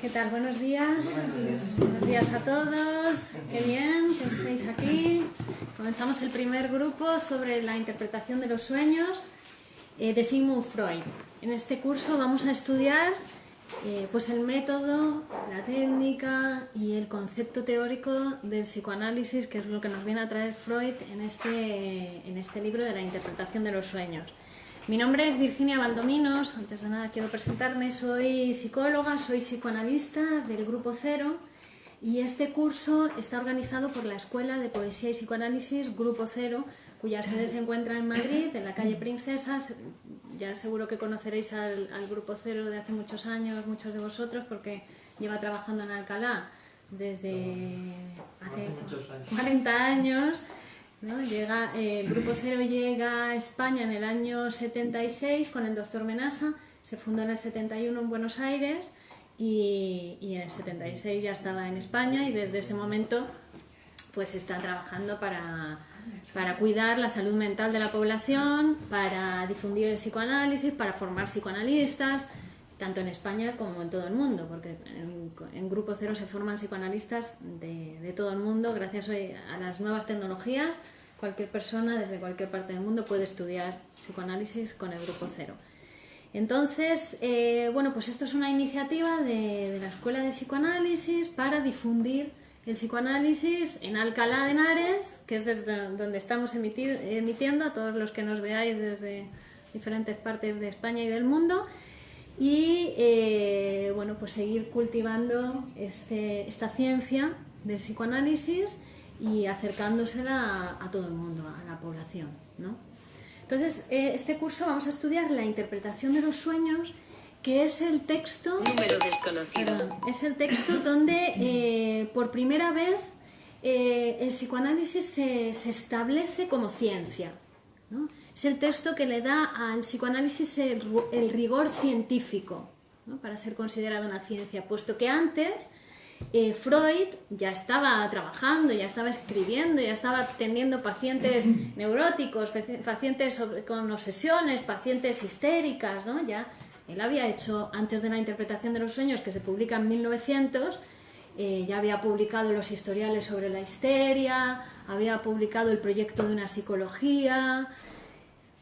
¿Qué tal? Buenos días. Buenos días a todos. Qué bien que estéis aquí. Comenzamos el primer grupo sobre la interpretación de los sueños de Sigmund Freud. En este curso vamos a estudiar pues el método, la técnica y el concepto teórico del psicoanálisis, que es lo que nos viene a traer Freud en este libro de la interpretación de los sueños. Mi nombre es Virginia Valdominos. Antes de nada quiero presentarme. Soy psicóloga, soy psicoanalista del Grupo Cero y este curso está organizado por la Escuela de Poesía y Psicoanálisis Grupo Cero, cuya sede se encuentra en Madrid, en la calle Princesas. Ya seguro que conoceréis al Grupo Cero de hace muchos años, muchos de vosotros, porque lleva trabajando en Alcalá desde hace 40 años. ¿No? El Grupo Cero llega a España en el año 76 con el doctor Menasa. Se fundó en el 71 en Buenos Aires y en el 76 ya estaba en España, y desde ese momento pues está trabajando para cuidar la salud mental de la población, para difundir el psicoanálisis, para formar psicoanalistas, tanto en España como en todo el mundo, porque en Grupo Cero se forman psicoanalistas de todo el mundo. Gracias hoy a las nuevas tecnologías, cualquier persona desde cualquier parte del mundo puede estudiar psicoanálisis con el Grupo Cero. Entonces, bueno, pues esto es una iniciativa de la Escuela de Psicoanálisis para difundir el psicoanálisis en Alcalá de Henares, que es desde donde estamos emitiendo a todos los que nos veáis desde diferentes partes de España y del mundo. Y bueno, pues seguir cultivando esta ciencia del psicoanálisis y acercándosela a todo el mundo, a la población, ¿no? Entonces, este curso vamos a estudiar la interpretación de los sueños, que es el texto... Número desconocido. Perdón, es el texto donde por primera vez el psicoanálisis se establece como ciencia, ¿no? Es el texto que le da al psicoanálisis el rigor científico, ¿no? Para ser considerado una ciencia, puesto que antes Freud ya estaba trabajando, ya estaba escribiendo, ya estaba atendiendo pacientes neuróticos, pacientes con obsesiones, pacientes histéricas, ¿no? Ya él había hecho, antes de la interpretación de los sueños, que se publica en 1900, ya había publicado los historiales sobre la histeria, había publicado el proyecto de una psicología.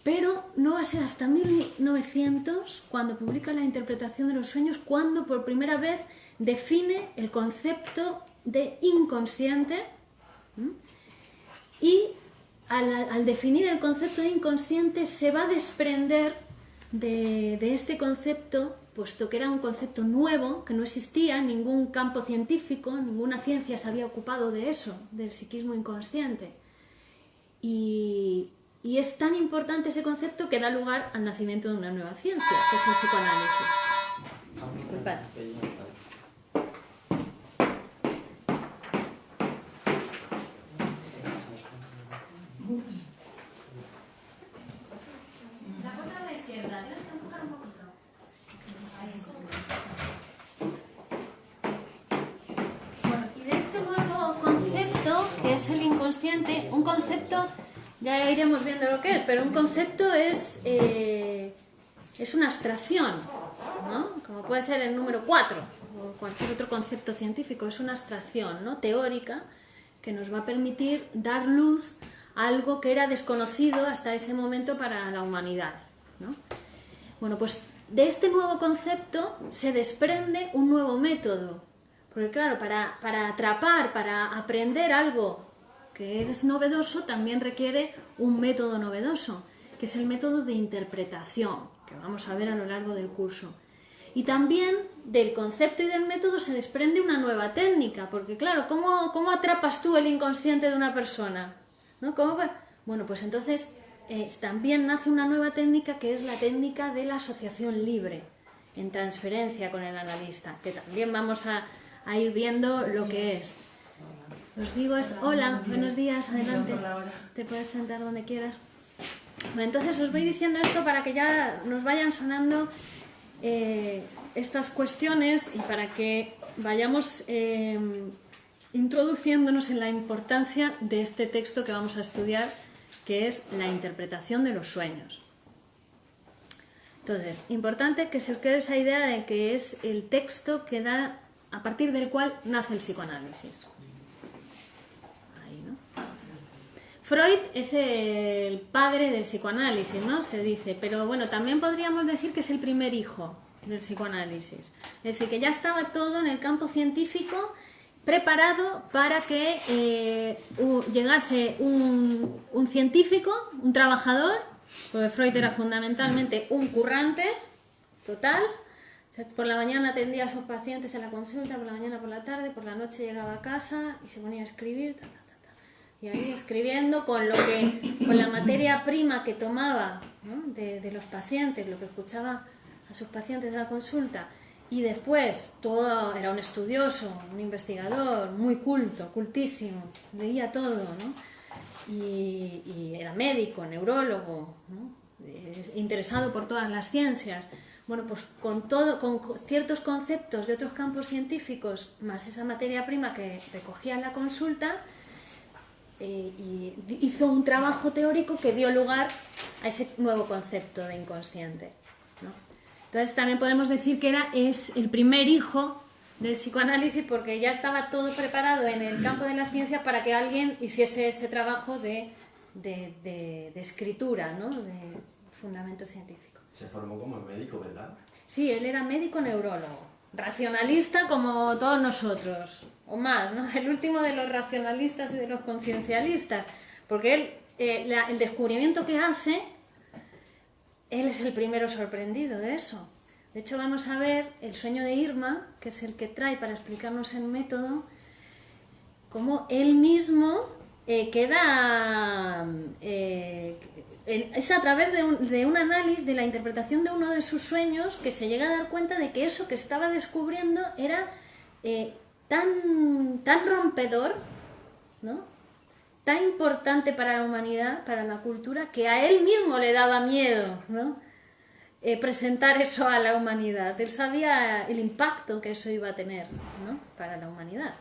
Pero no va a ser hasta 1900, cuando publica la interpretación de los sueños, cuando por primera vez define el concepto de inconsciente. Y al definir el concepto de inconsciente se va a desprender de este concepto, puesto que era un concepto nuevo, que no existía en ningún campo científico, ninguna ciencia se había ocupado de eso, del psiquismo inconsciente. Y es tan importante ese concepto que da lugar al nacimiento de una nueva ciencia, que es el psicoanálisis. Disculpad. La puerta a la izquierda, tienes que empujar un poquito. Bueno, y de este nuevo concepto, que es el inconsciente, un concepto... Ya iremos viendo lo que es, pero un concepto es una abstracción, ¿no? Como puede ser el número 4 o cualquier otro concepto científico. Es una abstracción, ¿no? Teórica, que nos va a permitir dar luz a algo que era desconocido hasta ese momento para la humanidad, ¿no? Bueno, pues de este nuevo concepto se desprende un nuevo método, porque claro, para atrapar, para aprender algo que es novedoso, también requiere un método novedoso, que es el método de interpretación, que vamos a ver a lo largo del curso. Y también del concepto y del método se desprende una nueva técnica, porque claro, ¿cómo atrapas tú el inconsciente de una persona? ¿No? Bueno, pues entonces también nace una nueva técnica, que es la técnica de la asociación libre, en transferencia con el analista, que también vamos a ir viendo lo que es. Os digo esto. Hola, buenos días, adelante. Te puedes sentar donde quieras. Bueno, entonces os voy diciendo esto para que ya nos vayan sonando estas cuestiones y para que vayamos introduciéndonos en la importancia de este texto que vamos a estudiar, que es la interpretación de los sueños. Entonces, importante que se os quede esa idea de que es el texto que da a partir del cual nace el psicoanálisis. Ahí, ¿no? Freud es el padre del psicoanálisis, ¿no? Se dice, pero bueno, también podríamos decir que es el primer hijo del psicoanálisis. Es decir, que ya estaba todo en el campo científico preparado para que llegase un científico, un trabajador, porque Freud era fundamentalmente un currante total. Por la mañana atendía a sus pacientes en la consulta, por la mañana, por la tarde, por la noche llegaba a casa y se ponía a escribir, y ahí escribiendo con la materia prima que tomaba, ¿no? de los pacientes, lo que escuchaba a sus pacientes en la consulta, y después todo era un estudioso, un investigador, muy culto, cultísimo, leía todo, ¿no? Y era médico, neurólogo, ¿no? Interesado por todas las ciencias. Bueno, pues con ciertos conceptos de otros campos científicos, más esa materia prima que recogía en la consulta, y hizo un trabajo teórico que dio lugar a ese nuevo concepto de inconsciente, ¿no? Entonces también podemos decir que es el primer hijo del psicoanálisis, porque ya estaba todo preparado en el campo de la ciencia para que alguien hiciese ese trabajo de escritura, ¿no? De fundamento científico. Se formó como médico, ¿verdad? Sí, él era médico neurólogo, racionalista como todos nosotros, o más, ¿no? El último de los racionalistas y de los conciencialistas, porque él, el descubrimiento que hace, él es el primero sorprendido de eso. De hecho, vamos a ver el sueño de Irma, que es el que trae para explicarnos el método, cómo él mismo queda... es a través de un análisis de la interpretación de uno de sus sueños que se llega a dar cuenta de que eso que estaba descubriendo era tan rompedor, ¿no? Tan importante para la humanidad, para la cultura, que a él mismo le daba miedo, ¿no? Presentar eso a la humanidad. Él sabía el impacto que eso iba a tener, ¿no? Para la humanidad.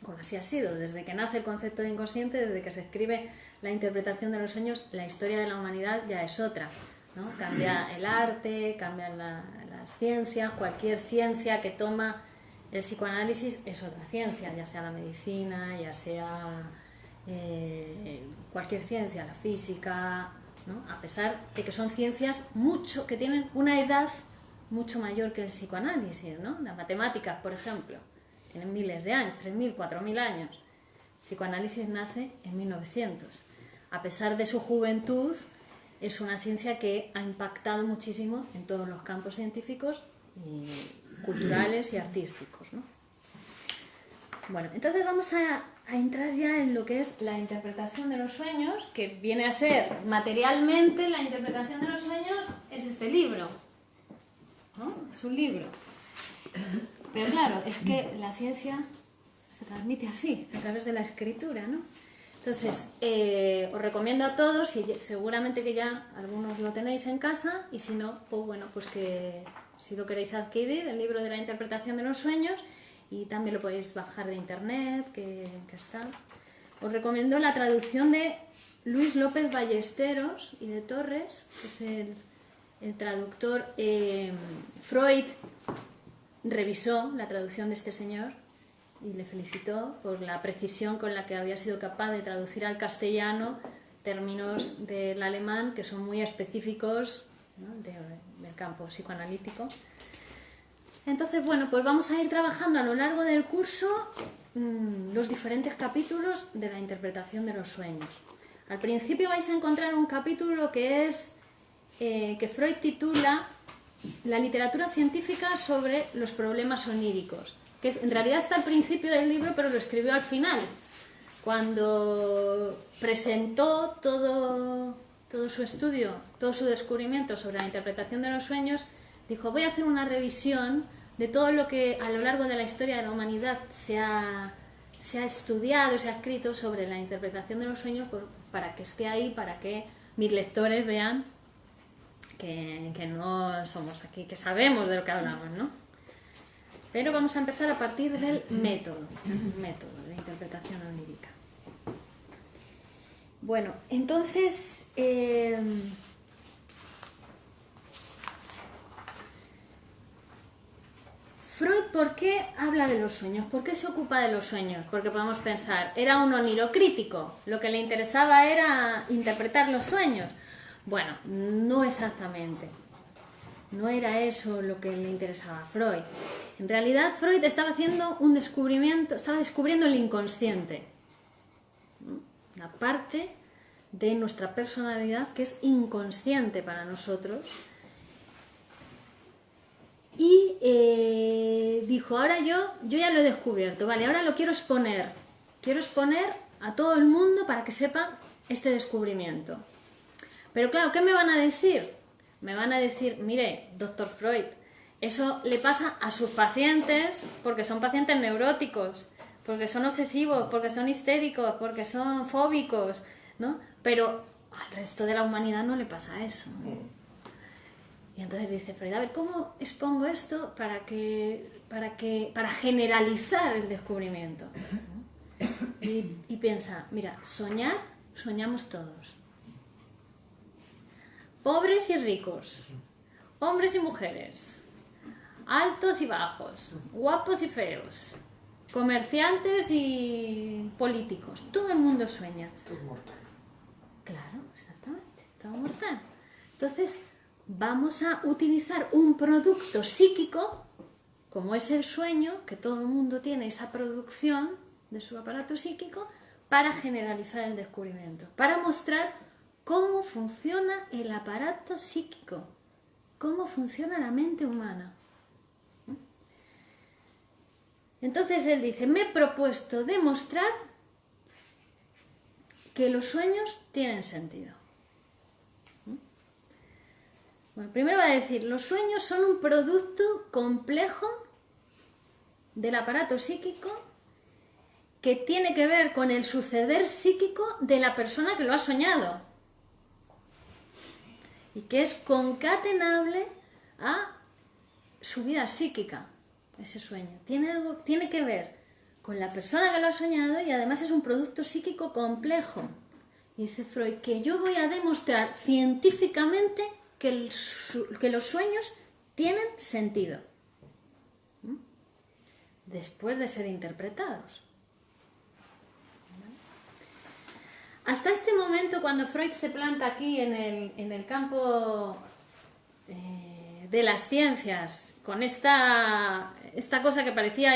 Como así ha sido, desde que nace el concepto de inconsciente, desde que se escribe la interpretación de los sueños, la historia de la humanidad ya es otra, ¿no? Cambia el arte, cambian las ciencias, cualquier ciencia que toma el psicoanálisis es otra ciencia, ya sea la medicina, ya sea cualquier ciencia, la física, ¿no? A pesar de que son ciencias que tienen una edad mucho mayor que el psicoanálisis, ¿no? Las matemáticas, por ejemplo, tienen miles de años, 3.000, 4.000 años. El psicoanálisis nace en 1900. A pesar de su juventud, es una ciencia que ha impactado muchísimo en todos los campos científicos, y culturales y artísticos, ¿no? Bueno, entonces vamos a entrar ya en lo que es la interpretación de los sueños, que viene a ser materialmente la interpretación de los sueños, es este libro, ¿no? Es un libro. Pero claro, es que la ciencia se transmite así, a través de la escritura, ¿no? Entonces, os recomiendo a todos, y seguramente que ya algunos lo tenéis en casa, y si no, pues bueno, pues que si lo queréis adquirir, el libro de la interpretación de los sueños, y también lo podéis bajar de internet, que está. Os recomiendo la traducción de Luis López Ballesteros y de Torres, que es el traductor. Freud revisó la traducción de este señor y le felicitó por la precisión con la que había sido capaz de traducir al castellano términos del alemán que son muy específicos, ¿no? del campo psicoanalítico. Entonces, bueno, pues vamos a ir trabajando a lo largo del curso los diferentes capítulos de la interpretación de los sueños. Al principio vais a encontrar un capítulo que es que Freud titula La literatura científica sobre los problemas oníricos, que en realidad está al principio del libro, pero lo escribió al final, cuando presentó todo su estudio, todo su descubrimiento sobre la interpretación de los sueños. Dijo, voy a hacer una revisión de todo lo que a lo largo de la historia de la humanidad se ha estudiado, se ha escrito sobre la interpretación de los sueños, para que esté ahí, para que mis lectores vean que no somos aquí, que sabemos de lo que hablamos, ¿no? Pero vamos a empezar a partir del método de interpretación onírica. Bueno, entonces... Freud ¿por qué habla de los sueños? ¿Por qué se ocupa de los sueños? Porque podemos pensar, era un onirocrítico, lo que le interesaba era interpretar los sueños. Bueno, no exactamente. No era eso lo que le interesaba a Freud. En realidad, Freud estaba haciendo un descubrimiento, estaba descubriendo el inconsciente. La parte de nuestra personalidad que es inconsciente para nosotros. Y dijo, ahora yo ya lo he descubierto, vale, ahora lo quiero exponer. Quiero exponer a todo el mundo para que sepa este descubrimiento. Pero claro, ¿qué me van a decir? Me van a decir, mire, doctor Freud, eso le pasa a sus pacientes porque son pacientes neuróticos, porque son obsesivos, porque son histéricos, porque son fóbicos, ¿no? Pero al resto de la humanidad no le pasa eso, ¿no? Y entonces dice Freud, a ver, ¿cómo expongo esto para generalizar el descubrimiento? Y piensa, mira, soñamos todos. Pobres y ricos, hombres y mujeres, altos y bajos, guapos y feos, comerciantes y políticos, todo el mundo sueña. Todo mortal. Claro, exactamente, todo mortal. Entonces, vamos a utilizar un producto psíquico, como es el sueño, que todo el mundo tiene esa producción de su aparato psíquico, para generalizar el descubrimiento, para mostrar cómo funciona el aparato psíquico, cómo funciona la mente humana. Entonces él dice, me he propuesto demostrar que los sueños tienen sentido. Bueno, primero va a decir, los sueños son un producto complejo del aparato psíquico que tiene que ver con el suceder psíquico de la persona que lo ha soñado y que es concatenable a su vida psíquica, ese sueño. Tiene que ver con la persona que lo ha soñado y además es un producto psíquico complejo. Y dice Freud que yo voy a demostrar científicamente que los sueños tienen sentido después de ser interpretados. Hasta este momento, cuando Freud se planta aquí en el campo de las ciencias, con esta cosa que parecía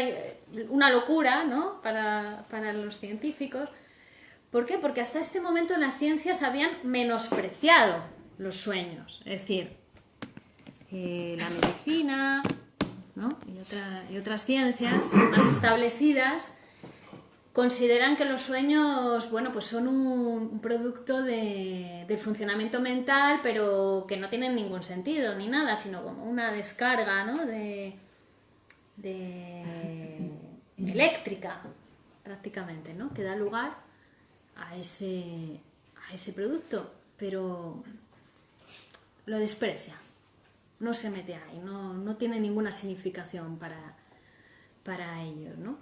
una locura, ¿no? para los científicos, ¿por qué? Porque hasta este momento las ciencias habían menospreciado los sueños, es decir, la medicina, ¿no? y otras ciencias más establecidas consideran que los sueños, bueno, pues son un producto del funcionamiento mental, pero que no tienen ningún sentido ni nada, sino como una descarga, ¿no? de eléctrica, prácticamente, ¿no? Que da lugar a ese producto, pero lo desprecia, no se mete ahí, no tiene ninguna significación para ellos, ¿no?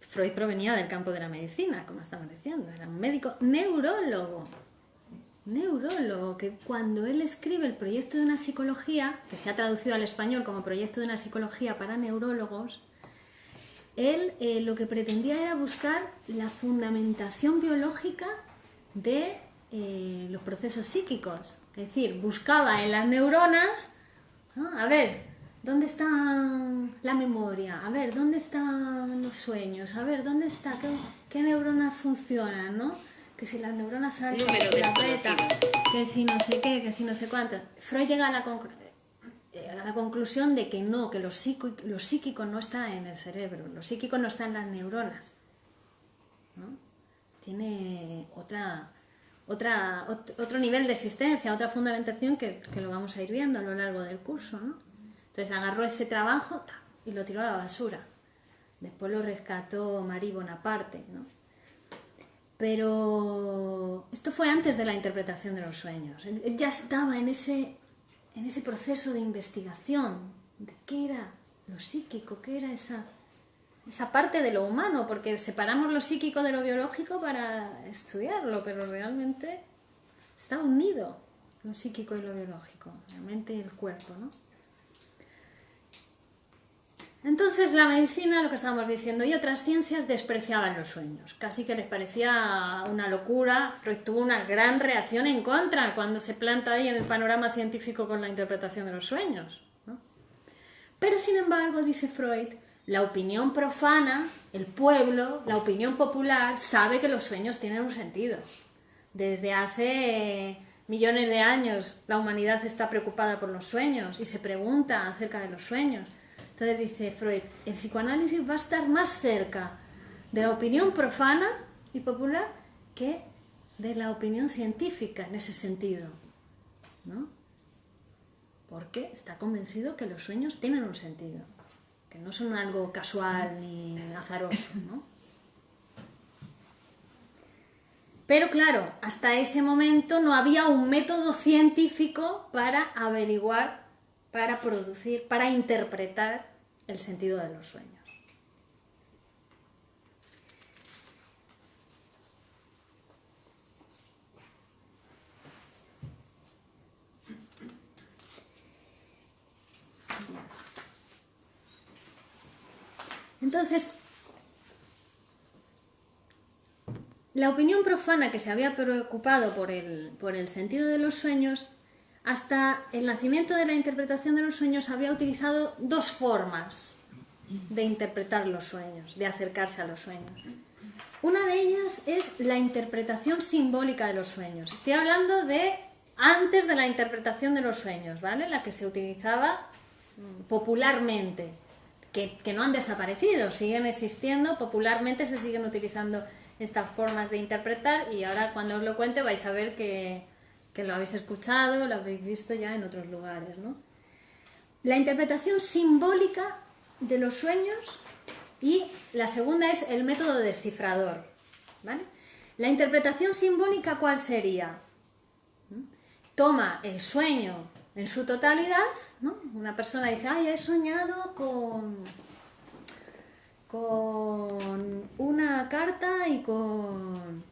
Freud provenía del campo de la medicina, como estamos diciendo, era un médico neurólogo, que cuando él escribe el proyecto de una psicología, que se ha traducido al español como proyecto de una psicología para neurólogos, él lo que pretendía era buscar la fundamentación biológica de los procesos psíquicos, es decir, buscaba en las neuronas, ¿no? A ver, ¿dónde está la memoria? A ver, ¿dónde están los sueños? A ver, ¿dónde está? ¿Qué neuronas funcionan? ¿No? Que si las neuronas alfa, que si la beta, que si no sé qué, que si no sé cuánto. Freud llega a la conclusión de que no, que lo psíquico no está en el cerebro, lo psíquico no está en las neuronas, ¿no? Tiene otro nivel de existencia, otra fundamentación que lo vamos a ir viendo a lo largo del curso, ¿no? Entonces agarró ese trabajo y lo tiró a la basura. Después lo rescató Marie Bonaparte, ¿no? Pero esto fue antes de la interpretación de los sueños. Él ya estaba en ese proceso de investigación de qué era lo psíquico, qué era esa parte de lo humano, porque separamos lo psíquico de lo biológico para estudiarlo, pero realmente está unido lo psíquico y lo biológico, la mente y el cuerpo, ¿no? Entonces la medicina, lo que estábamos diciendo, y otras ciencias despreciaban los sueños. Casi que les parecía una locura. Freud tuvo una gran reacción en contra cuando se planta ahí en el panorama científico con la interpretación de los sueños, ¿no? Pero sin embargo, dice Freud, la opinión profana, el pueblo, la opinión popular, sabe que los sueños tienen un sentido. Desde hace millones de años la humanidad está preocupada por los sueños y se pregunta acerca de los sueños. Entonces dice Freud, el psicoanálisis va a estar más cerca de la opinión profana y popular que de la opinión científica en ese sentido, ¿no? Porque está convencido que los sueños tienen un sentido, que no son algo casual ni azaroso, ¿no? Pero claro, hasta ese momento no había un método científico para averiguar, para producir, para interpretar el sentido de los sueños. Entonces, la opinión profana que se había preocupado por el sentido de los sueños, hasta el nacimiento de la interpretación de los sueños había utilizado dos formas de interpretar los sueños, de acercarse a los sueños. Una de ellas es la interpretación simbólica de los sueños. Estoy hablando de antes de la interpretación de los sueños, ¿vale? La que se utilizaba popularmente, que no han desaparecido, siguen existiendo, popularmente se siguen utilizando estas formas de interpretar y ahora cuando os lo cuente vais a ver que lo habéis escuchado, lo habéis visto ya en otros lugares, ¿no? La interpretación simbólica de los sueños y la segunda es el método descifrador, ¿vale? La interpretación simbólica, ¿cuál sería? Toma el sueño en su totalidad, ¿no? Una persona dice, ay, he soñado con una carta y con...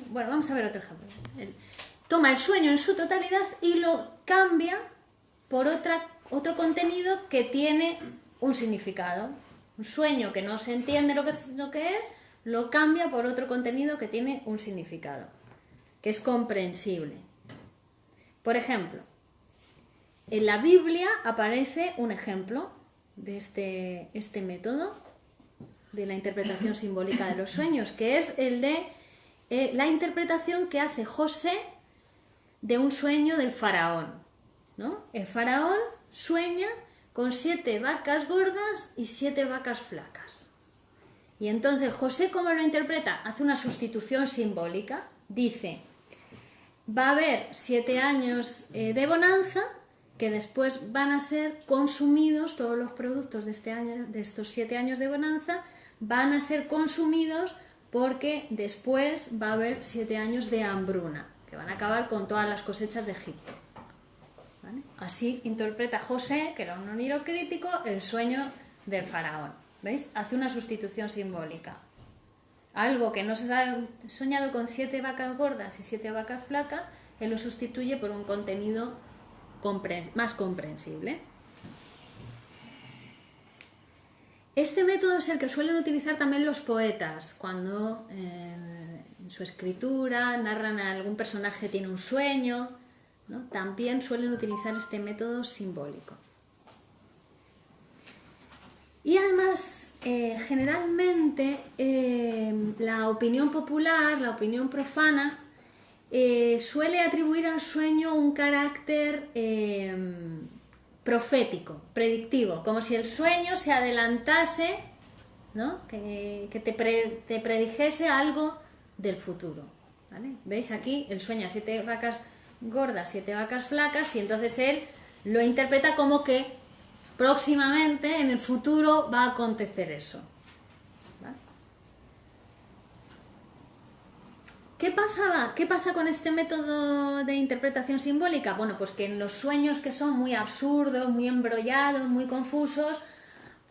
Bueno, vamos a ver otro ejemplo. Toma el sueño en su totalidad y lo cambia por otro contenido que tiene un significado. Un sueño que no se entiende lo que es, lo cambia por otro contenido que tiene un significado, que es comprensible. Por ejemplo, en la Biblia aparece un ejemplo de este método de la interpretación simbólica de los sueños, que es el de la interpretación que hace José de un sueño del faraón, ¿no? El faraón sueña con 7 vacas gordas y 7 vacas flacas. Y entonces José, ¿cómo lo interpreta? Hace una sustitución simbólica. Dice, va a haber 7 años de bonanza, que después van a ser consumidos, todos los productos de estos 7 años de bonanza, van a ser consumidos porque después va a haber 7 años de hambruna, que van a acabar con todas las cosechas de Egipto. ¿Vale? Así interpreta José, que era un oniro crítico, el sueño del faraón. ¿Veis? Hace una sustitución simbólica. Algo que no se ha soñado con 7 vacas gordas y 7 vacas flacas, él lo sustituye por un contenido más comprensible. Este método es el que suelen utilizar también los poetas cuando en su escritura narran a algún personaje tiene un sueño, ¿no? También suelen utilizar este método simbólico. Y además, generalmente, la opinión popular, la opinión profana, suele atribuir al sueño un carácter profético, predictivo, como si el sueño se adelantase, ¿no? que te predijese algo del futuro, ¿vale? ¿Veis aquí? Él sueña 7 vacas gordas, 7 vacas flacas, y entonces él lo interpreta como que próximamente, en el futuro, va a acontecer eso. ¿Vale? ¿Qué pasa con este método de interpretación simbólica? Bueno, pues que en los sueños que son muy absurdos, muy embrollados, muy confusos,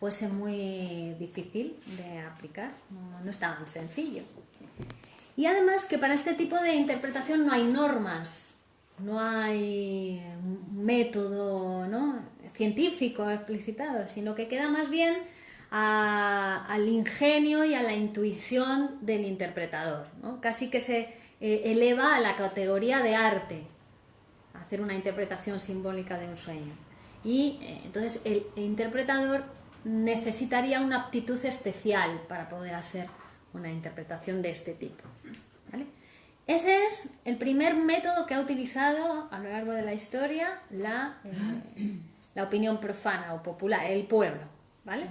pues es muy difícil de aplicar, no es tan sencillo. Y además que para este tipo de interpretación no hay normas, no hay método, ¿no? científico explicitado, sino que queda más bien al ingenio y a la intuición del interpretador, ¿no? Casi que se eleva a la categoría de arte, hacer una interpretación simbólica de un sueño. Y entonces el interpretador necesitaría una aptitud especial para poder hacer una interpretación de este tipo, ¿vale? Ese es el primer método que ha utilizado a lo largo de la historia la opinión profana o popular, el pueblo, ¿vale?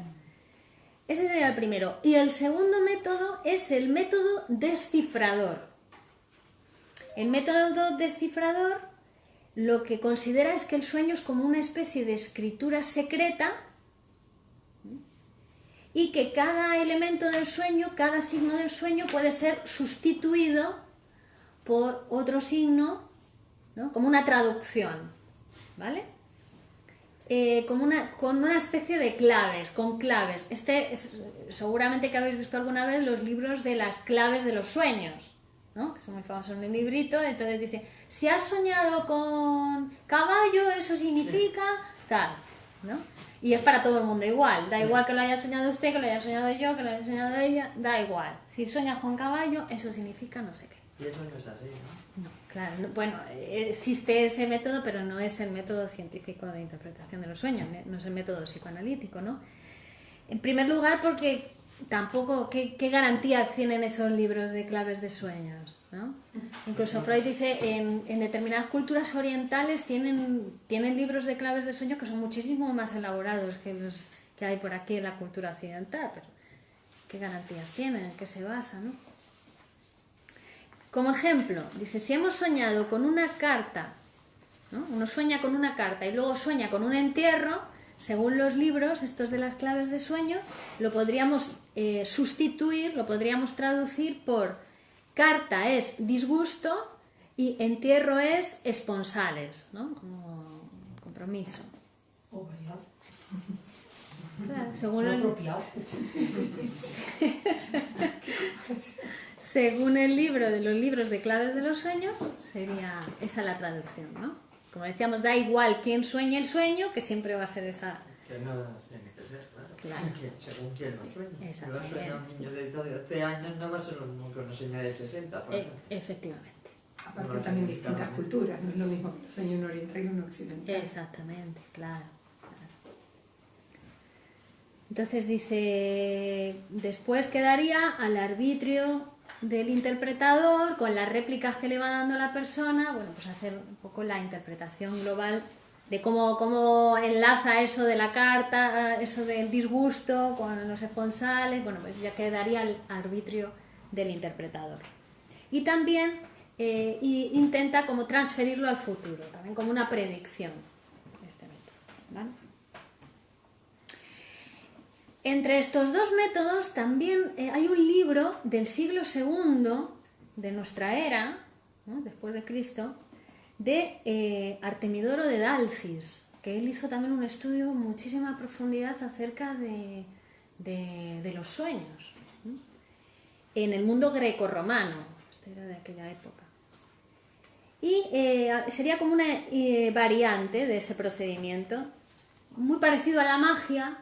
Ese sería el primero. Y el segundo método es el método descifrador. El método descifrador lo que considera es que el sueño es como una especie de escritura secreta y que cada elemento del sueño, cada signo del sueño puede ser sustituido por otro signo, ¿no? Como una traducción, ¿vale? Con una especie de claves, con claves. Seguramente que habéis visto alguna vez los libros de las claves de los sueños, ¿no? Que son muy famosos en el librito. Entonces dice, si has soñado con caballo, eso significa tal, ¿no? Y es para todo el mundo igual, da igual que lo haya soñado usted, que lo haya soñado yo, que lo haya soñado ella, da igual. Si sueñas con caballo, eso significa no sé qué. Y eso no es así, ¿no? No, claro, bueno, existe ese método, pero no es el método científico de interpretación de los sueños, no es el método psicoanalítico, ¿no? En primer lugar, porque tampoco, ¿qué garantías tienen esos libros de claves de sueños, ¿no? Incluso Freud dice, en determinadas culturas orientales tienen libros de claves de sueño que son muchísimo más elaborados que los que hay por aquí en la cultura occidental, pero ¿qué garantías tienen? ¿En qué se basa, no? Como ejemplo, dice, si hemos soñado con una carta, ¿no? Uno sueña con una carta y luego sueña con un entierro, según los libros, estos de las claves de sueño, lo podríamos sustituir, lo podríamos traducir por carta es disgusto y entierro es esponsales, ¿no? Como compromiso. O variado. Claro, según O el... apropiado. Según el libro de los libros de claves de los sueños, sería esa la traducción, ¿no? Como decíamos, da igual quién sueña el sueño, que siempre va a ser esa... Que no tiene que ser, claro. Claro. Según quién lo sueña. Si lo Exactamente. sueña un niño de 12 años, no va a ser lo mismo que una señora de 60, por ejemplo. Efectivamente. Aparte también distintas culturas, no es lo mismo que sueño un oriental que un occidental. Exactamente, claro. Entonces dice, después quedaría al arbitrio del interpretador, con las réplicas que le va dando la persona, bueno, pues hacer un poco la interpretación global de cómo enlaza eso de la carta, eso del disgusto con los esponsales, bueno, pues ya quedaría al arbitrio del interpretador. Y también intenta como transferirlo al futuro, también como una predicción, este método, ¿vale? Entre estos dos métodos también hay un libro del siglo II de nuestra era, ¿no? Después de Cristo, de Artemidoro de Dalcis, que él hizo también un estudio en muchísima profundidad acerca de los sueños, ¿no? En el mundo grecorromano, este era de aquella época. Y sería como una variante de ese procedimiento, muy parecido a la magia,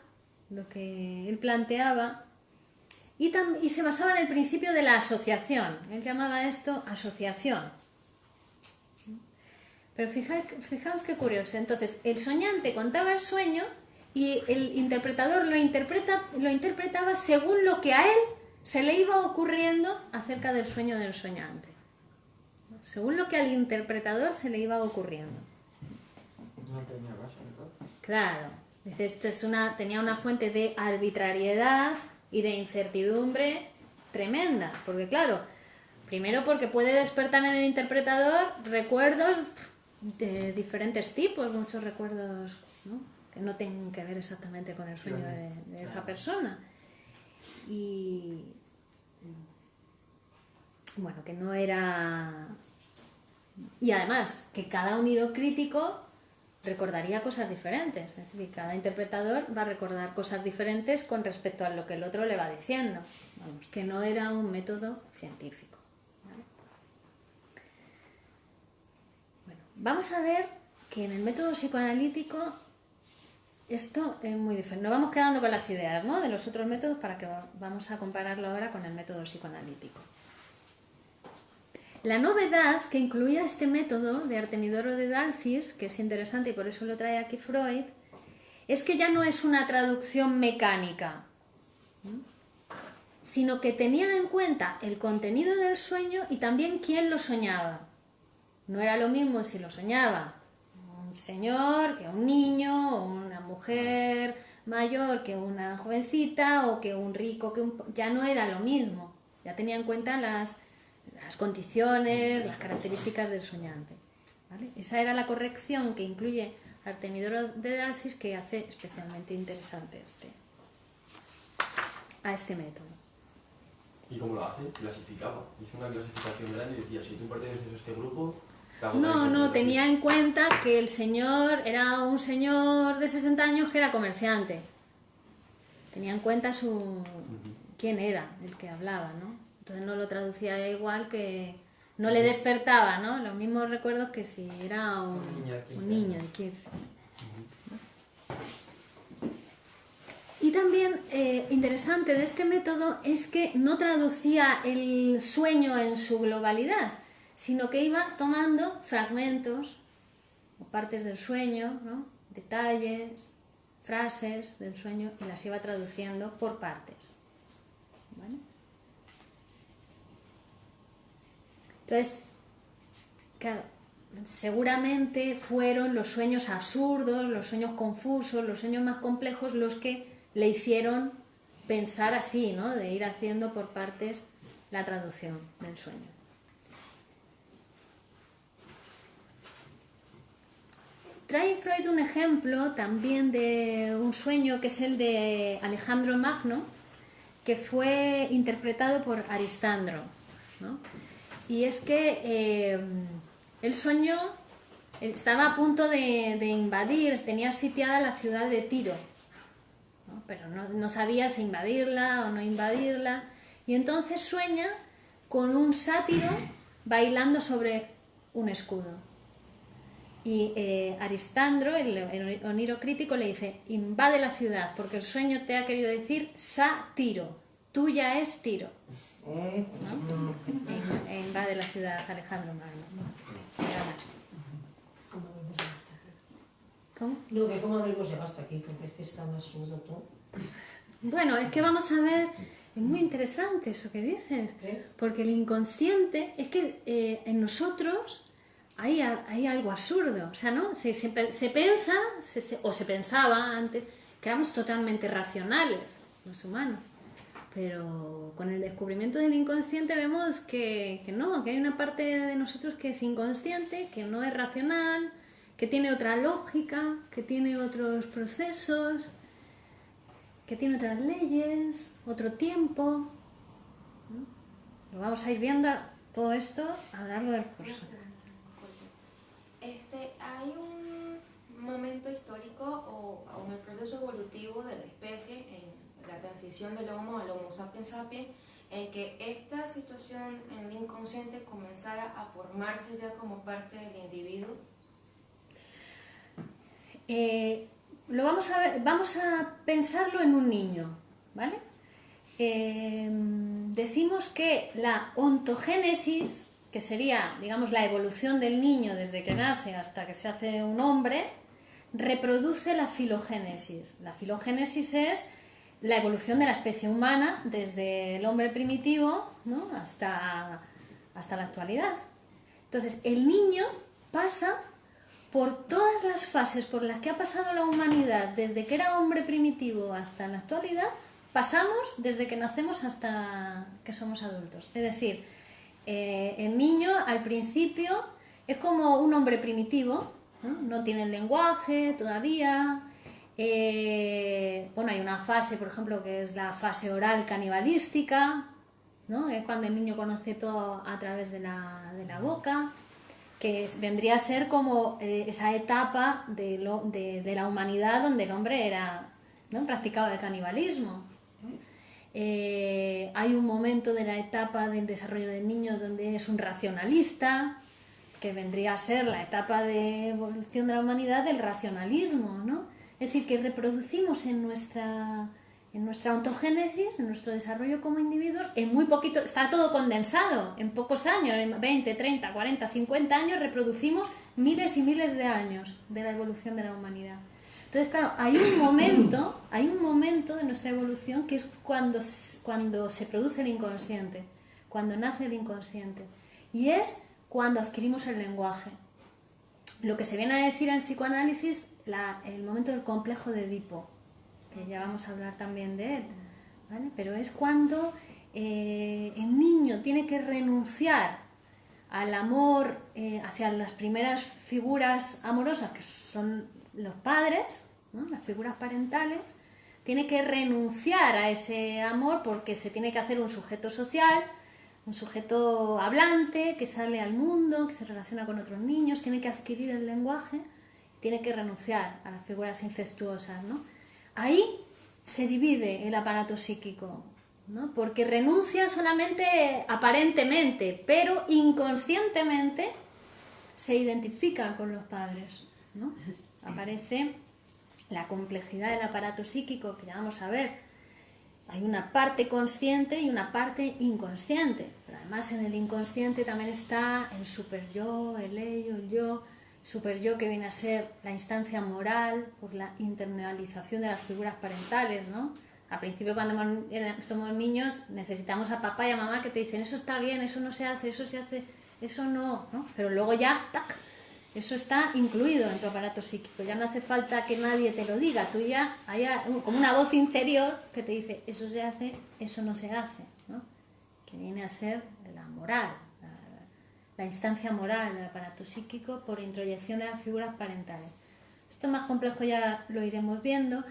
lo que él planteaba, y se basaba en el principio de la asociación. Él llamaba esto asociación. Pero fijaos qué curioso. Entonces, el soñante contaba el sueño y el interpretador lo interpretaba según lo que a él se le iba ocurriendo acerca del sueño del soñante. Según lo que al interpretador se le iba ocurriendo. No tenía razón, entonces. Claro. Dice, esto tenía una fuente de arbitrariedad y de incertidumbre tremenda, porque claro, primero porque puede despertar en el interpretador recuerdos de diferentes tipos, muchos recuerdos, ¿no? Que no tengan que ver exactamente con el sueño de esa persona. Y bueno, que no era... Y además, que cada unido crítico recordaría cosas diferentes, es decir, cada interpretador va a recordar cosas diferentes con respecto a lo que el otro le va diciendo. Vamos, que no era un método científico, ¿vale? Bueno, vamos a ver que en el método psicoanalítico esto es muy diferente. Nos vamos quedando con las ideas, ¿no?, de los otros métodos para que vamos a compararlo ahora con el método psicoanalítico. La novedad que incluía este método de Artemidoro de Dalcis, que es interesante y por eso lo trae aquí Freud, es que ya no es una traducción mecánica, sino que tenía en cuenta el contenido del sueño y también quién lo soñaba. No era lo mismo si lo soñaba un señor que un niño, o una mujer mayor que una jovencita, o que un rico que un... Ya no era lo mismo, ya tenía en cuenta las condiciones, las características del soñante, ¿vale? Esa era la corrección que incluye Artemidoro de Dalcis, que hace especialmente interesante a este método. ¿Y cómo lo hace? Clasificaba. Hizo una clasificación grande y decía, si tú perteneces a este grupo... No, tenía en cuenta que el señor era un señor de 60 años que era comerciante. Tenía en cuenta quién era el que hablaba, ¿no? Entonces no lo traducía igual, que no le despertaba, ¿no?, los mismos recuerdos que si era un niño de 15. Y también interesante de este método es que no traducía el sueño en su globalidad, sino que iba tomando fragmentos o partes del sueño, ¿no?, detalles, frases del sueño, y las iba traduciendo por partes, ¿vale? Entonces, claro, seguramente fueron los sueños absurdos, los sueños confusos, los sueños más complejos los que le hicieron pensar así, ¿no?, de ir haciendo por partes la traducción del sueño. Trae Freud un ejemplo también de un sueño que es el de Alejandro Magno, que fue interpretado por Aristandro, ¿no? Y es que él soñó, estaba a punto de invadir, tenía sitiada la ciudad de Tiro, ¿no?, pero no sabía si invadirla o no invadirla, y entonces sueña con un sátiro bailando sobre un escudo. Y Aristandro, el oniro crítico, le dice, invade la ciudad, porque el sueño te ha querido decir Tiro, tuya es Tiro, ¿no? E invade la ciudad Alejandro Magno, ¿no? ¿Cómo? No, que cómo habremos llegado hasta aquí, porque es que está más absurdo todo. Bueno, es que vamos a ver, es muy interesante eso que dices, ¿Qué? porque el inconsciente, es que en nosotros hay algo absurdo, o sea, ¿no? Se piensa, o se pensaba antes, que éramos totalmente racionales, los humanos, pero con el descubrimiento del inconsciente vemos que no, que hay una parte de nosotros que es inconsciente, que no es racional, que tiene otra lógica, que tiene otros procesos, que tiene otras leyes, otro tiempo, ¿no? Lo vamos a ir viendo todo esto a lo largo del curso. Hay un momento histórico o en el proceso evolutivo de la especie, en la transición del Homo al Homo sapiens sapiens, en que esta situación en el inconsciente comenzara a formarse ya como parte del individuo. Vamos a pensarlo en un niño, ¿vale? Decimos que la ontogénesis, que sería, digamos, la evolución del niño desde que nace hasta que se hace un hombre, reproduce la filogénesis. La filogénesis es la evolución de la especie humana desde el hombre primitivo, ¿no?, hasta la actualidad. Entonces, el niño pasa por todas las fases por las que ha pasado la humanidad desde que era hombre primitivo hasta la actualidad. Pasamos desde que nacemos hasta que somos adultos. Es decir, el niño al principio es como un hombre primitivo, no tiene el lenguaje todavía. Bueno, hay una fase, por ejemplo, que es la fase oral canibalística, ¿no? Es cuando el niño conoce todo a través de la boca, que vendría a ser como esa etapa de la humanidad donde el hombre ¿no?, practicaba el canibalismo. Hay un momento de la etapa del desarrollo del niño donde es un racionalista, que vendría a ser la etapa de evolución de la humanidad del racionalismo, ¿no? Es decir, que reproducimos en nuestra ontogénesis, en nuestro desarrollo como individuos, en muy poquito, está todo condensado, en pocos años, en 20, 30, 40, 50 años, reproducimos miles y miles de años de la evolución de la humanidad. Entonces, claro, hay un momento de nuestra evolución que es cuando se produce el inconsciente, cuando nace el inconsciente, y es cuando adquirimos el lenguaje. Lo que se viene a decir en psicoanálisis, el momento del complejo de Edipo, que ya vamos a hablar también de él, ¿vale? Pero es cuando el niño tiene que renunciar al amor hacia las primeras figuras amorosas, que son los padres, ¿no? Las figuras parentales, tiene que renunciar a ese amor porque se tiene que hacer un sujeto social, un sujeto hablante, que sale al mundo, que se relaciona con otros niños, tiene que adquirir el lenguaje, tiene que renunciar a las figuras incestuosas, ¿no? Ahí se divide el aparato psíquico, ¿no? Porque renuncia solamente aparentemente, pero inconscientemente se identifica con los padres, ¿no? Aparece la complejidad del aparato psíquico, que ya vamos a ver. Hay una parte consciente y una parte inconsciente, pero además en el inconsciente también está el superyo, el ello, el yo, superyo que viene a ser la instancia moral por la internalización de las figuras parentales, ¿no? Al principio, cuando somos niños, necesitamos a papá y a mamá que te dicen eso está bien, eso no se hace, eso se hace, eso no, ¿no? Pero luego ya, ¡tac!, eso está incluido en tu aparato psíquico, ya no hace falta que nadie te lo diga, tú ya hay como una voz interior que te dice eso se hace, eso no se hace, ¿no? Que viene a ser la moral, la instancia moral del aparato psíquico por introyección de las figuras parentales. Esto más complejo ya lo iremos viendo,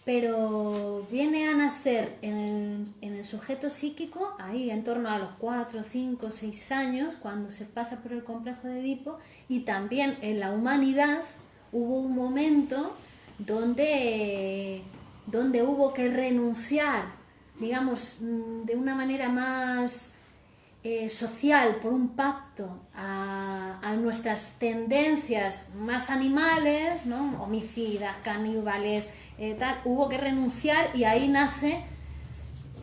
pero viene a nacer en el sujeto psíquico ahí en torno a los 4, 5, 6 años, cuando se pasa por el complejo de Edipo, y también en la humanidad hubo un momento donde hubo que renunciar, digamos, de una manera más social, por un pacto a nuestras tendencias más animales, ¿no? Homicidas, caníbales, tal, hubo que renunciar, y ahí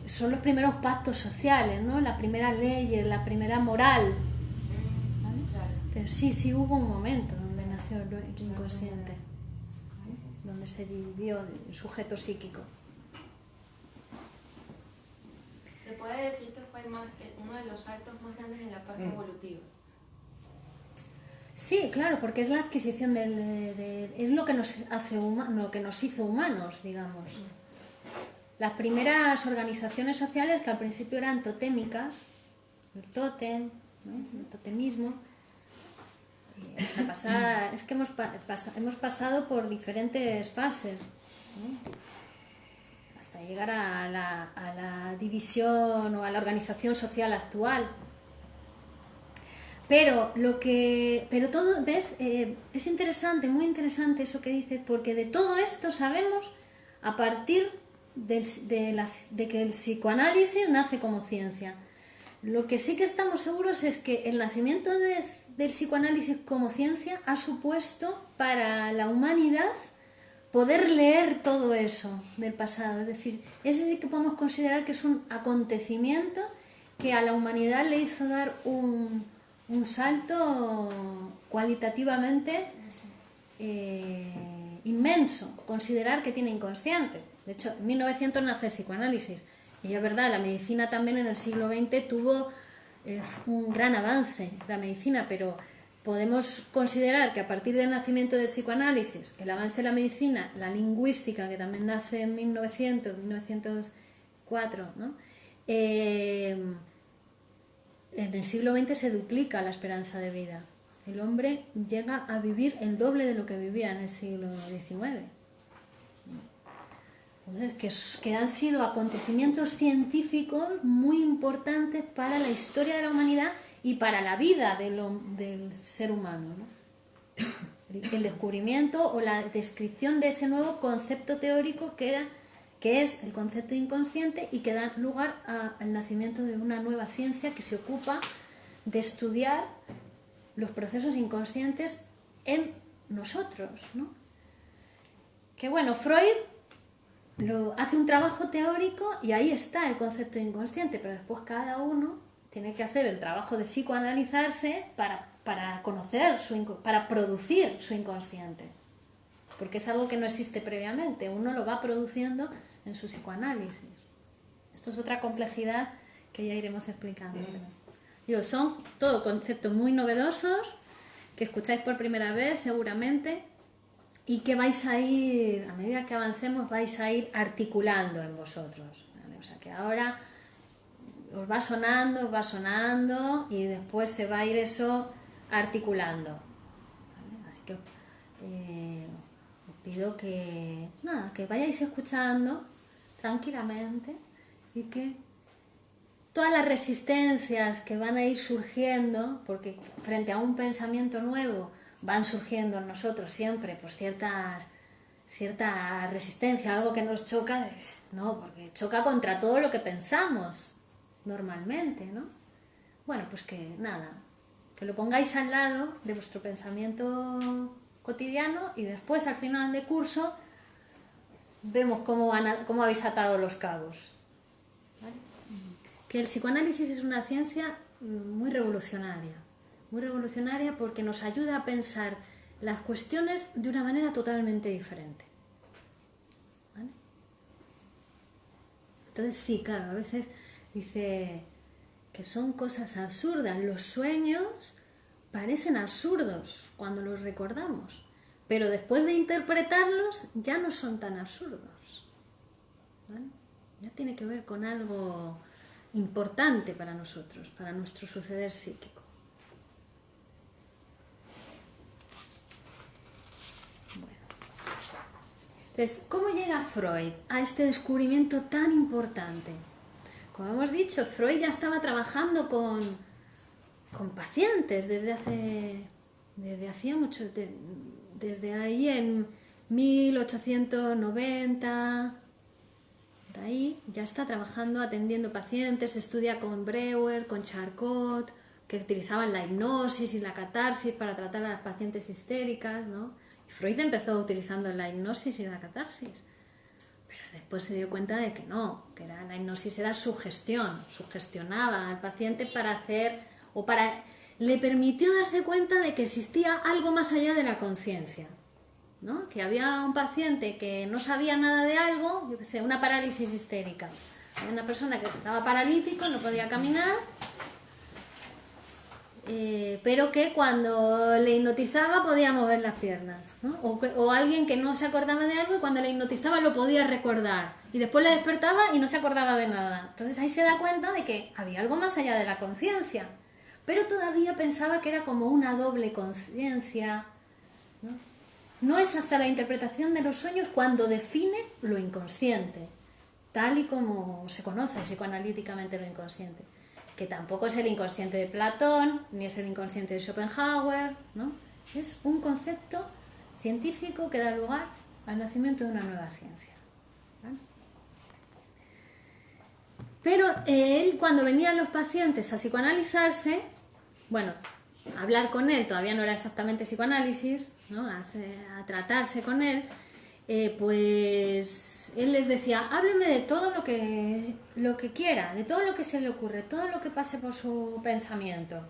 son los primeros pactos sociales, ¿no? Las primeras leyes, la primera moral, ¿vale? Claro. Pero sí hubo un momento donde nació el inconsciente, ¿vale? Donde se dividió el sujeto psíquico. Se puede decir que fue uno de los saltos más grandes en la parte evolutiva. Sí, claro, porque es la adquisición es lo que nos hace lo que nos hizo humanos, digamos. Las primeras organizaciones sociales, que al principio eran totémicas, el tótem, ¿no? El totemismo, es que hemos pasado por diferentes fases, ¿no? Hasta llegar a la división o a la organización social actual. Pero todo, ¿ves? Es interesante, muy interesante eso que dices, porque de todo esto sabemos a partir de que el psicoanálisis nace como ciencia. Lo que sí que estamos seguros es que el nacimiento del psicoanálisis como ciencia ha supuesto para la humanidad poder leer todo eso del pasado. Es decir, ese sí que podemos considerar que es un acontecimiento que a la humanidad le hizo dar un salto cualitativamente inmenso, considerar que tiene inconsciente. De hecho, en 1900 nace el psicoanálisis, y es verdad, la medicina también en el siglo XX tuvo un gran avance, la medicina, pero podemos considerar que a partir del nacimiento del psicoanálisis, el avance de la medicina, la lingüística, que también nace en 1904, ¿no? En el siglo XX se duplica la esperanza de vida. El hombre llega a vivir el doble de lo que vivía en el siglo XIX. Entonces, que han sido acontecimientos científicos muy importantes para la historia de la humanidad y para la vida del ser humano, ¿no? El descubrimiento o la descripción de ese nuevo concepto teórico que es el concepto inconsciente, y que da lugar al nacimiento de una nueva ciencia que se ocupa de estudiar los procesos inconscientes en nosotros, ¿no? que bueno, Freud hace un trabajo teórico y ahí está el concepto de inconsciente, pero después cada uno tiene que hacer el trabajo de psicoanalizarse para conocer, para producir su inconsciente, porque es algo que no existe previamente, uno lo va produciendo en su psicoanálisis. Esto es otra complejidad que ya iremos explicando. Pero, son todos conceptos muy novedosos que escucháis por primera vez seguramente y que vais a ir, a medida que avancemos, vais a ir articulando en vosotros, ¿vale? O sea que ahora os va sonando y después se va a ir eso articulando, ¿vale? Así que os pido que vayáis escuchando tranquilamente y que todas las resistencias que van a ir surgiendo, porque frente a un pensamiento nuevo van surgiendo en nosotros siempre pues cierta resistencia, algo que nos choca, no, porque choca contra todo lo que pensamos normalmente, ¿no? Bueno, pues que lo pongáis al lado de vuestro pensamiento cotidiano y después al final de curso vemos cómo habéis atado los cabos, ¿vale? Que el psicoanálisis es una ciencia muy revolucionaria porque nos ayuda a pensar las cuestiones de una manera totalmente diferente, ¿vale? Entonces sí, claro, a veces dice que son cosas absurdas, los sueños parecen absurdos cuando los recordamos, pero después de interpretarlos ya no son tan absurdos, ¿vale? Ya tiene que ver con algo importante para nosotros, para nuestro suceder psíquico. Bueno. Entonces, ¿cómo llega Freud a este descubrimiento tan importante? Como hemos dicho, Freud ya estaba trabajando con pacientes desde hacía mucho, desde ahí en 1890, por ahí, ya está trabajando, atendiendo pacientes, estudia con Breuer, con Charcot, que utilizaban la hipnosis y la catarsis para tratar a las pacientes histéricas, ¿no? Y Freud empezó utilizando la hipnosis y la catarsis, pero después se dio cuenta de que no, que la hipnosis era sugestión, sugestionaba al paciente le permitió darse cuenta de que existía algo más allá de la conciencia, ¿no? Que había un paciente que no sabía nada de algo, yo qué sé, una parálisis histérica. Había una persona que estaba paralítico, no podía caminar, pero que cuando le hipnotizaba podía mover las piernas, ¿no? O alguien que no se acordaba de algo y cuando le hipnotizaba lo podía recordar. Y después le despertaba y no se acordaba de nada. Entonces ahí se da cuenta de que había algo más allá de la conciencia. Pero todavía pensaba que era como una doble conciencia, ¿no? No es hasta la interpretación de los sueños cuando define lo inconsciente, tal y como se conoce psicoanalíticamente lo inconsciente, que tampoco es el inconsciente de Platón, ni es el inconsciente de Schopenhauer, ¿no? Es un concepto científico que da lugar al nacimiento de una nueva ciencia, ¿vale? Pero él, cuando venían los pacientes a psicoanalizarse, bueno, a hablar con él, todavía no era exactamente psicoanálisis, ¿no? A tratarse con él, pues él les decía, hábleme de todo lo que quiera, de todo lo que se le ocurre, todo lo que pase por su pensamiento.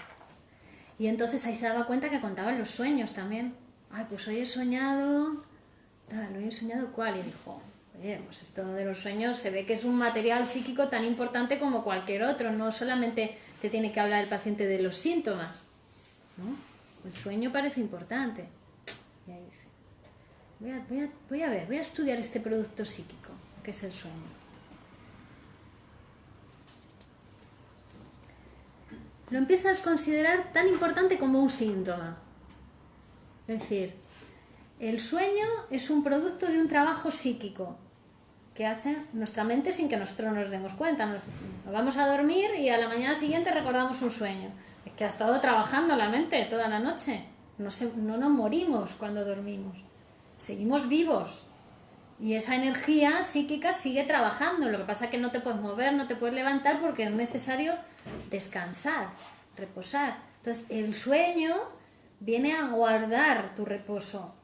Y entonces ahí se daba cuenta que contaban los sueños también. Ay, pues hoy he soñado, ¿cuál? Y dijo, oye, pues esto de los sueños se ve que es un material psíquico tan importante como cualquier otro, no solamente te tiene que hablar el paciente de los síntomas, ¿no? El sueño parece importante. Y ahí dice, voy a estudiar este producto psíquico, que es el sueño. Lo empiezas a considerar tan importante como un síntoma. Es decir, el sueño es un producto de un trabajo psíquico que hace nuestra mente sin que nosotros nos demos cuenta. Nos vamos a dormir y a la mañana siguiente recordamos un sueño. Es que ha estado trabajando la mente toda la noche. No nos morimos cuando dormimos. Seguimos vivos. Y esa energía psíquica sigue trabajando. Lo que pasa es que no te puedes mover, no te puedes levantar porque es necesario descansar, reposar. Entonces, el sueño viene a guardar tu reposo,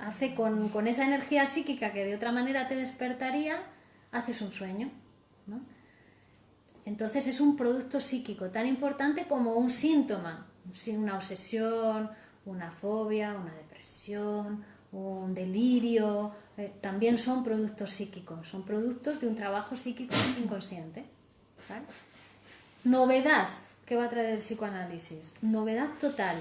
hace con esa energía psíquica que de otra manera te despertaría, haces un sueño, ¿no? Entonces es un producto psíquico tan importante como un síntoma, una obsesión, una fobia, una depresión, un delirio, también son productos psíquicos, son productos de un trabajo psíquico inconsciente, ¿vale? Novedad que va a traer el psicoanálisis, novedad total.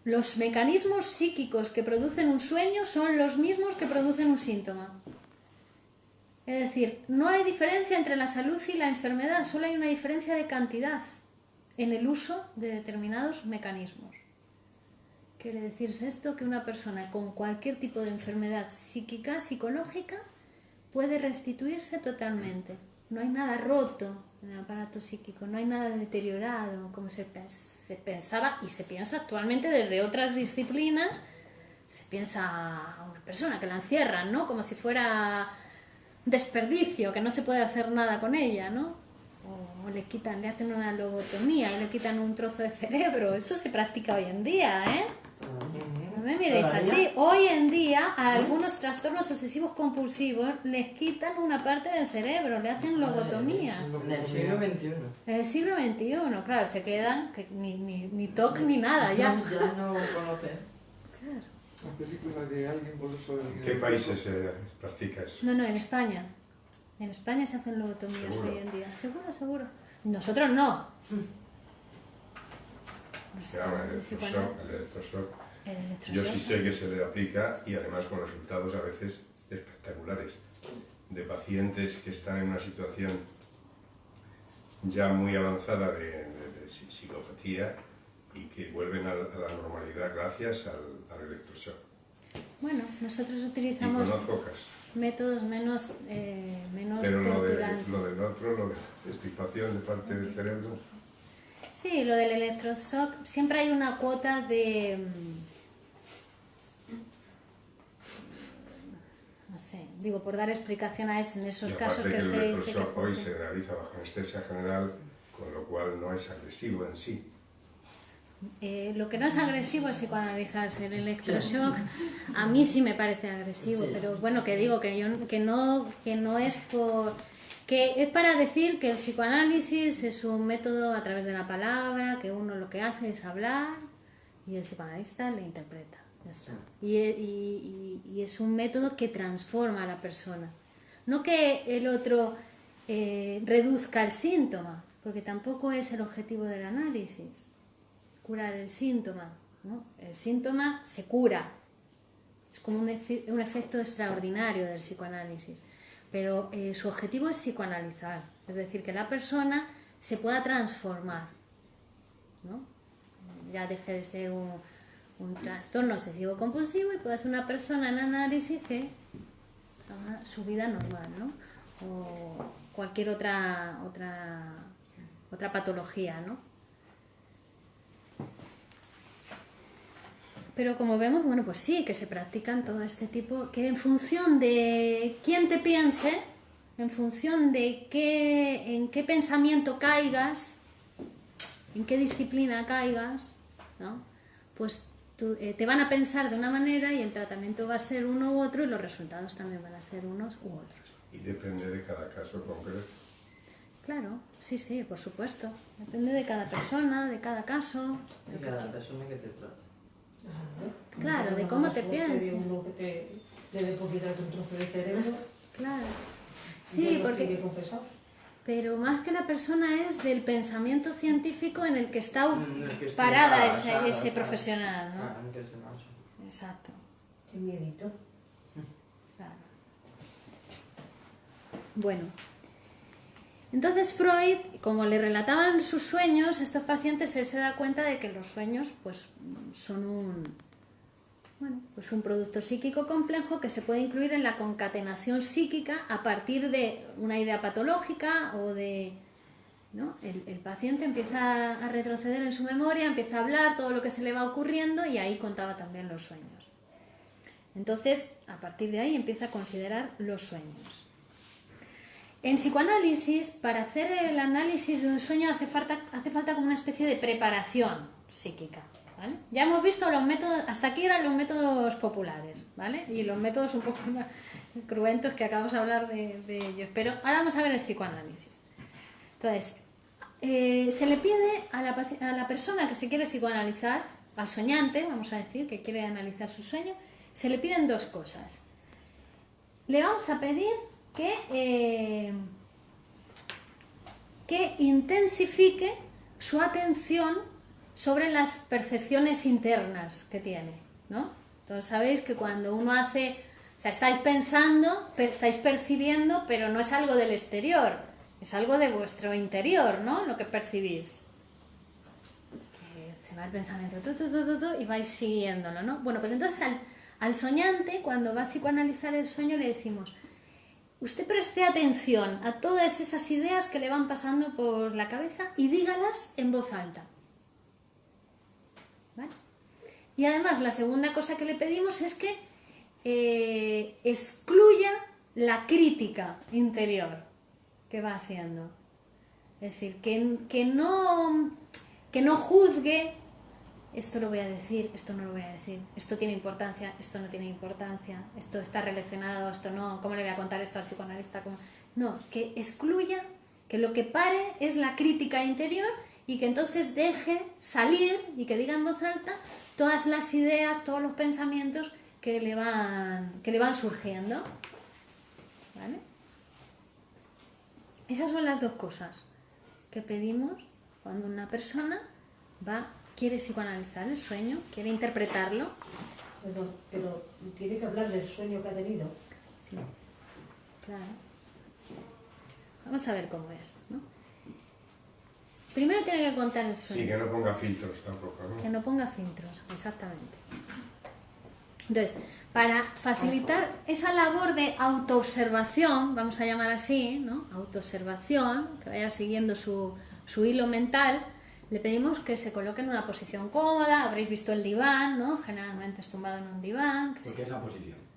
Los mecanismos psíquicos que producen un sueño son los mismos que producen un síntoma. Es decir, no hay diferencia entre la salud y la enfermedad, solo hay una diferencia de cantidad en el uso de determinados mecanismos. Quiere decirse esto que una persona con cualquier tipo de enfermedad psíquica, psicológica, puede restituirse totalmente. No hay nada roto en el aparato psíquico, no hay nada deteriorado, como se pensaba y se piensa actualmente desde otras disciplinas. Se piensa a una persona que la encierran, ¿no? Como si fuera desperdicio, que no se puede hacer nada con ella, ¿no? O le hacen una lobotomía y le quitan un trozo de cerebro. Eso se practica hoy en día, ¿eh? No me miréis así. Hoy en día a algunos trastornos obsesivos compulsivos les quitan una parte del cerebro, le hacen lobotomías. En el siglo XXI. En el siglo XXI, claro, se quedan que ni TOC ni nada, ya. Ya no conocen. Claro. La película de alguien voló ¿En qué países se practica eso? No, en España. En España se hacen lobotomías ¿Seguro? hoy en día. Seguro. Nosotros no. Claro, el electroshock. El electroshock. Yo sí sé que se le aplica y además con resultados a veces espectaculares de pacientes que están en una situación ya muy avanzada de psicopatía y que vuelven a la normalidad gracias al electroshock. Bueno, nosotros Y utilizamos conozco casos. métodos menos Pero torturantes. lo del otro, lo de la extirpación de parte del cerebro, Sí, lo del electroshock, siempre hay una cuota de... No sé, digo, por dar explicación a en esos y casos aparte que que el se dice electroshock que hoy funciona. se realiza bajo anestesia general, con lo cual no es agresivo en sí. Lo que no es agresivo es psicoanalizarse. El electroshock a mí sí me parece agresivo, Sí. pero bueno, que digo que no es por... que es para decir que el psicoanálisis es un método a través de la palabra, que uno lo que hace es hablar y el psicoanalista le interpreta. Ya está. Y es un método que transforma a la persona. No que el otro reduzca el síntoma, porque tampoco es el objetivo del análisis, curar el síntoma, ¿no? El síntoma se cura, es como un efecto extraordinario del psicoanálisis, pero su objetivo es psicoanalizar, es decir, que la persona se pueda transformar, ¿no? Ya deje de ser un trastorno obsesivo compulsivo y pueda ser una persona en análisis que haga su vida normal, ¿no? O cualquier otra patología, ¿no? Pero como vemos, bueno, pues sí, que se practican todo este tipo, que en función de quién te piense, en función de en qué pensamiento caigas, en qué disciplina caigas, ¿no? Pues te van a pensar de una manera y el tratamiento va a ser uno u otro y los resultados también van a ser unos u otros. Y depende de cada caso concreto. Claro, sí, por supuesto. Depende de cada persona, de cada caso. De cada persona que te trata. Claro, de cómo te piensas. De uno que te debe por quitarte un trozo de cerebro. Claro. ya Sí, lo porque... tiene confesado. Pero más que la persona es del pensamiento científico en el que está El que esté parada basado, ese claro. profesional, ¿no? Claro, que se basa. Exacto. Qué miedito. Claro. Bueno, entonces Freud, como le relataban sus sueños, estos pacientes, él se da cuenta de que los sueños pues, son un producto psíquico complejo que se puede incluir en la concatenación psíquica a partir de una idea patológica o de... ¿no? El paciente empieza a retroceder en su memoria, empieza a hablar todo lo que se le va ocurriendo y ahí contaba también los sueños. Entonces, a partir de ahí empieza a considerar los sueños. En psicoanálisis, para hacer el análisis de un sueño hace falta como una especie de preparación psíquica, ¿vale? Ya hemos visto los métodos, hasta aquí eran los métodos populares, ¿vale? Y los métodos un poco más cruentos que acabamos de hablar de ellos. Pero ahora vamos a ver el psicoanálisis. Entonces, se le pide a la persona que se quiere psicoanalizar, al soñante, vamos a decir, que quiere analizar su sueño, se le piden dos cosas. Le vamos a pedir que intensifique su atención sobre las percepciones internas que tiene, ¿no? Entonces sabéis que cuando uno hace, o sea, estáis pensando, estáis percibiendo, pero no es algo del exterior, es algo de vuestro interior, ¿no? Lo que percibís. Que se va el pensamiento y vais siguiéndolo, ¿no? Bueno, pues entonces al soñante, cuando va a psicoanalizar el sueño, le decimos: usted preste atención a todas esas ideas que le van pasando por la cabeza y dígalas en voz alta. ¿Vale? Y además la segunda cosa que le pedimos es que excluya la crítica interior que va haciendo. Es decir, que no juzgue: esto lo voy a decir, esto no lo voy a decir, esto tiene importancia, esto no tiene importancia, esto está relacionado, esto no, ¿cómo le voy a contar esto al psicoanalista? No, que excluya, que lo que pare es la crítica interior y que entonces deje salir y que diga en voz alta todas las ideas, todos los pensamientos que le van surgiendo. ¿Vale? Esas son las dos cosas que pedimos cuando una persona quiere psicoanalizar el sueño, quiere interpretarlo. Perdón, pero tiene que hablar del sueño que ha tenido. Sí, claro. Vamos a ver cómo es, ¿no? Primero tiene que contar el sueño. Sí, que no ponga filtros tampoco, ¿no? Que no ponga filtros, exactamente. Entonces, para facilitar esa labor de autoobservación, vamos a llamar así, ¿no? Autoobservación, que vaya siguiendo su hilo mental, le pedimos que se coloque en una posición cómoda. Habréis visto el diván, ¿no? Generalmente es tumbado en un diván. ¿Por qué es la posición?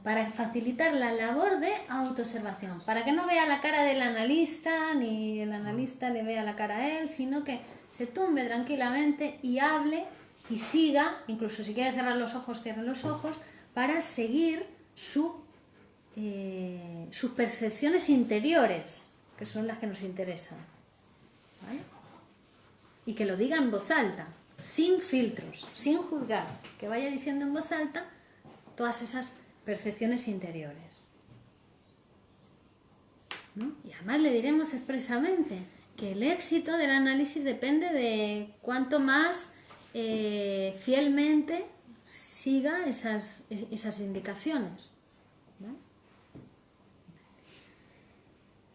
Para facilitar la labor de autoobservación, para que no vea la cara del analista, ni el analista le vea la cara a él, sino que se tumbe tranquilamente y hable y siga, incluso si quiere cerrar los ojos, cierre los ojos, para seguir sus percepciones interiores, que son las que nos interesan. ¿Vale? Y que lo diga en voz alta, sin filtros, sin juzgar, que vaya diciendo en voz alta todas esas percepciones interiores, ¿no? Y además le diremos expresamente que el éxito del análisis depende de cuánto más fielmente siga esas indicaciones, ¿no?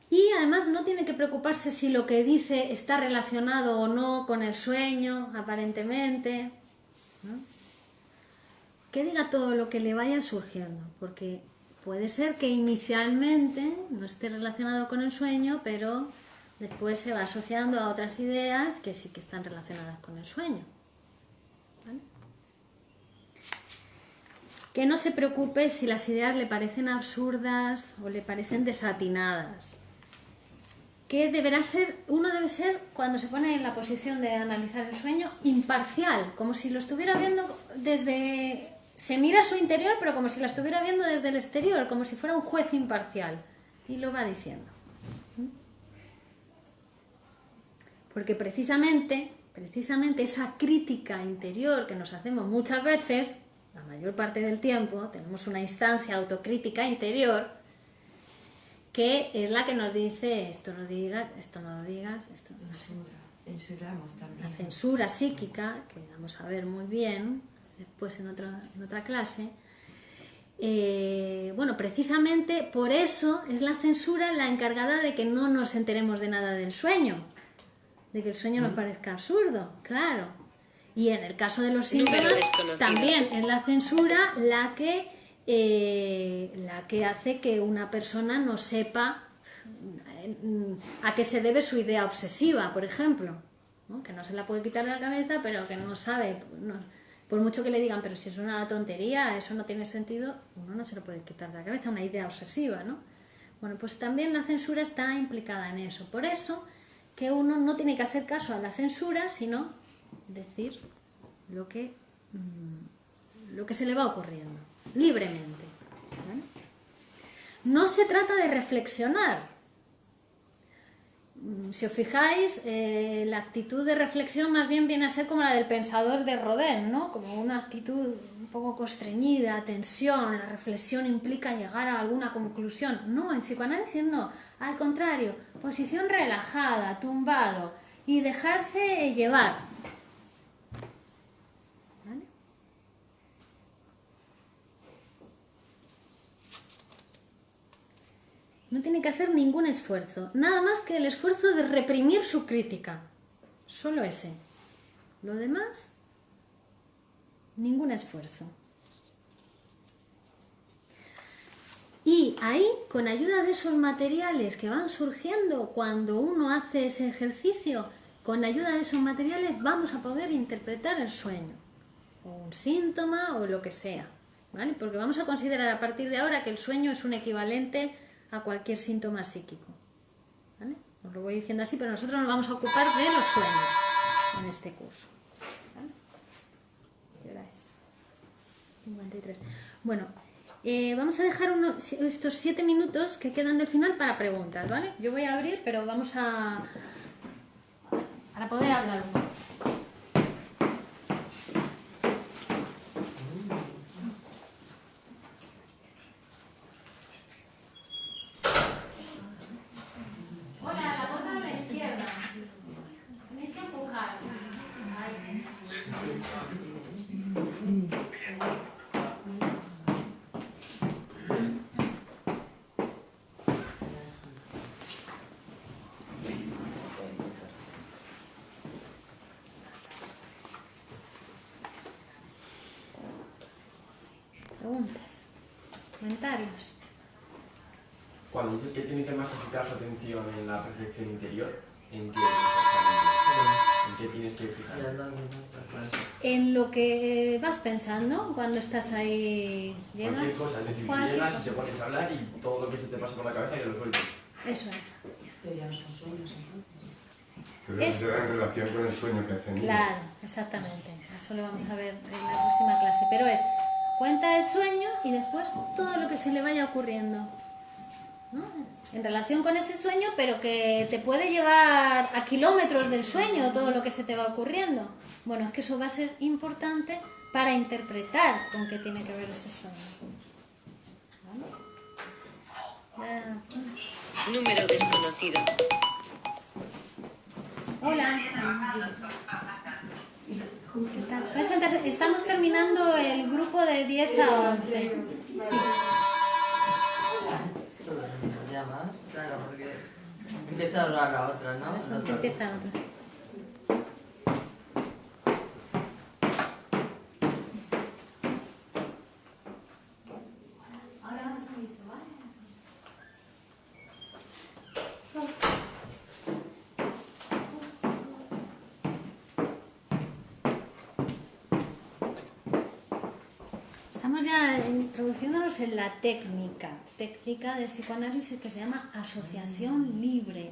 Y además no tiene que preocuparse si lo que dice está relacionado o no con el sueño, aparentemente, ¿no? Que diga todo lo que le vaya surgiendo, porque puede ser que inicialmente no esté relacionado con el sueño, pero después se va asociando a otras ideas que sí que están relacionadas con el sueño. ¿Vale? Que no se preocupe si las ideas le parecen absurdas o le parecen desatinadas. Que uno debe ser, cuando se pone en la posición de analizar el sueño, imparcial, como si lo estuviera viendo desde... Se mira su interior, pero como si la estuviera viendo desde el exterior, como si fuera un juez imparcial. Y lo va diciendo. Porque precisamente esa crítica interior que nos hacemos muchas veces, la mayor parte del tiempo, tenemos una instancia autocrítica interior, que es la que nos dice: esto no digas, esto no lo digas, esto no. Censuramos también. La censura psíquica, que vamos a ver muy bien después en otra clase. Bueno, precisamente por eso es la censura la encargada de que no nos enteremos de nada del sueño, de que el sueño nos parezca absurdo, claro. Y en el caso de los síntomas, también es la censura la que hace que una persona no sepa a qué se debe su idea obsesiva, por ejemplo, ¿no? Que no se la puede quitar de la cabeza, pero que no sabe, por mucho que le digan, pero si es una tontería, eso no tiene sentido, uno no se lo puede quitar de la cabeza, una idea obsesiva, ¿no? Bueno, pues también la censura está implicada en eso. Por eso que uno no tiene que hacer caso a la censura, sino decir lo que se le va ocurriendo, libremente. ¿Vale? No se trata de reflexionar. Si os fijáis, la actitud de reflexión más bien viene a ser como la del pensador de Rodin, ¿no? Como una actitud un poco constreñida, tensión. La reflexión implica llegar a alguna conclusión. No, en psicoanálisis no. Al contrario, posición relajada, tumbado y dejarse llevar. ¿Vale? No tiene que hacer ningún esfuerzo, nada más que el esfuerzo de reprimir su crítica. Solo ese. Lo demás, ningún esfuerzo. Y ahí, con ayuda de esos materiales que van surgiendo cuando uno hace ese ejercicio, con ayuda de esos materiales vamos a poder interpretar el sueño, o un síntoma, o lo que sea, ¿vale? Porque vamos a considerar a partir de ahora que el sueño es un equivalente a cualquier síntoma psíquico, ¿vale? Os lo voy diciendo así, pero nosotros nos vamos a ocupar de los sueños en este curso, ¿vale? ¿Qué hora es? 53. Bueno, vamos a dejar estos 7 minutos que quedan del final para preguntas, ¿vale? Yo voy a abrir, pero vamos para poder hablar un poco. Hola, la puerta de la izquierda. Tenéis que empujar. Ahí. Preguntas, comentarios. Cuando dices que tiene que masificar su atención en la reflexión interior, ¿en qué exactamente? ¿En qué tienes que fijar? En lo que vas pensando cuando estás ahí. Cualquier cosa, es decir, Cualquier que llegas y cosa. te pones a hablar y todo lo que se te pasa por la cabeza que lo sueltes. Eso es. Pero ya no son sueños, entonces. Pero eso te da en relación con el sueño que hacen. Claro, exactamente. Eso lo vamos a ver en la próxima clase. Pero es, cuenta el sueño y después todo lo que se le vaya ocurriendo, ¿no? En relación con ese sueño, pero que te puede llevar a kilómetros del sueño todo lo que se te va ocurriendo. Bueno, es que eso va a ser importante para interpretar con qué tiene que ver ese sueño. ¿Vale? Número desconocido. Hola. ¿Qué tal? ¿Puedes sentarse? Estamos terminando el grupo de 10 a 11. Sí. Todo el mundo llama, claro, porque empieza a hablar la otra, ¿no? Eso, que empiezan otros. Ahora vamos a irse, ¿vale? Estamos ya introduciéndonos en la técnica del psicoanálisis que se llama asociación libre,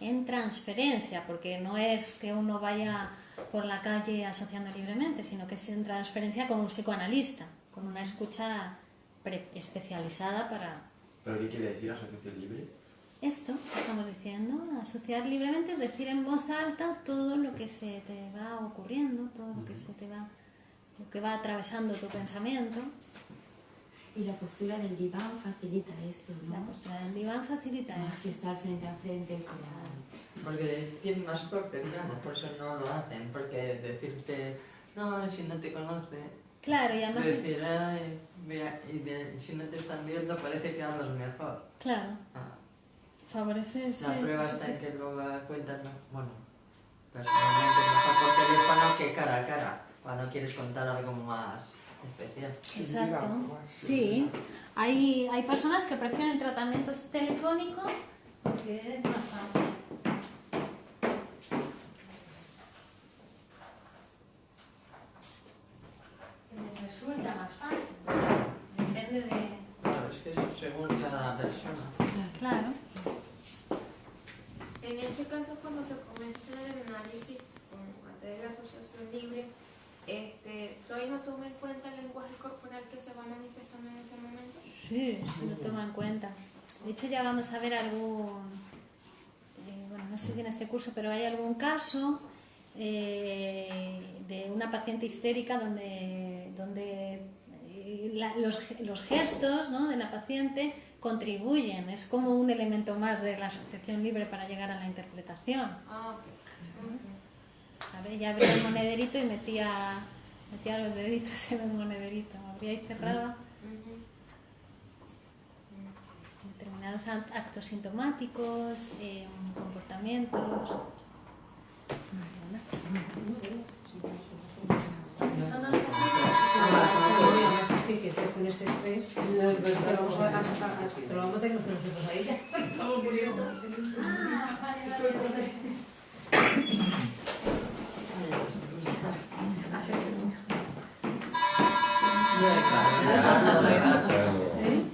en transferencia, porque no es que uno vaya por la calle asociando libremente, sino que es en transferencia con un psicoanalista, con una escucha especializada para ¿Pero qué quiere decir asociación libre? esto que estamos diciendo. Asociar libremente es decir en voz alta todo lo que se te va ocurriendo, todo lo que se te va, lo que va atravesando tu pensamiento. Y la postura del diván facilita esto, ¿no? La postura del diván facilita Más esto. que estar frente a frente como... Porque tienen más digamos, por eso no lo hacen, porque decirte, no, si no te conoce, Claro, y además... decir, ay, mira, si no te están viendo parece que hablas mejor. Claro, Ah, favorece ese... la prueba está en que luego cuentas, bueno, personalmente mejor por teléfono que cara a cara, cuando quieres contar algo más especial. Exacto. Sí, hay personas que prefieren el tratamiento telefónico porque es más fácil. Que les resulta más fácil. Depende de... Claro, es que eso según cada persona. Claro. En ese caso, cuando se comienza el análisis a través de la asociación libre, ¿Freud no toma en cuenta el lenguaje corporal que se va manifestando en ese momento? Sí, se lo toma en cuenta. De hecho, ya vamos a ver algún, bueno, no sé si en este curso, pero hay algún caso de una paciente histérica donde los gestos, ¿no?, de la paciente contribuyen, es como un elemento más de la asociación libre para llegar a la interpretación. Ah, ok. A ver, ya abría el monederito y metía los deditos en el monederito, abría y cerraba. Determinados actos sintomáticos, comportamientos. Son algo que esté con este estrés, te lo vamos a tener que hacer nosotros a ella. Estamos muriendo.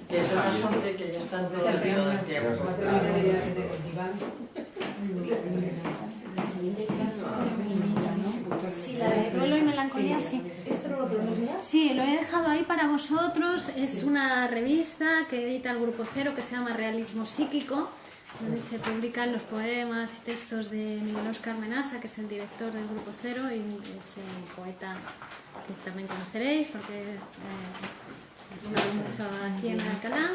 Que son las 11 que ya están todos el tiempo. Sí, la de duelo y melancolía, sí. ¿Esto no lo podemos mirar? Sí, lo he dejado ahí para vosotros. Es una revista que edita el Grupo Cero que se llama Realismo Psíquico, donde se publican los poemas y textos de Miguel Óscar Menasa, que es el director del Grupo Cero y es un poeta que también conoceréis porque está mucho aquí en Alcalá.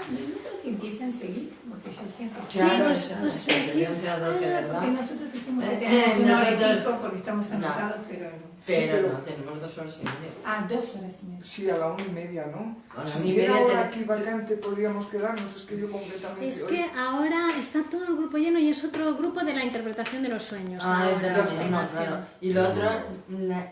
Que empiecen a seguir, porque ya siento. Sí, Claro, pues sí. Porque nosotros dijimos que tenemos tenemos una hora y nosotros- pico porque estamos No. anotados, pero... Pero Sí, no, tenemos 2 horas y media. Ah, 2 horas y media. Sí, a la 1:30, ¿no? A la Si 1:30 hubiera ahora te- aquí vacante podríamos quedarnos, es que yo completamente... Es hoy- que ahora está todo el grupo lleno y es otro grupo de la interpretación de los sueños. Ah, es ahora, verdad, a no, continuación. claro. Y lo otro,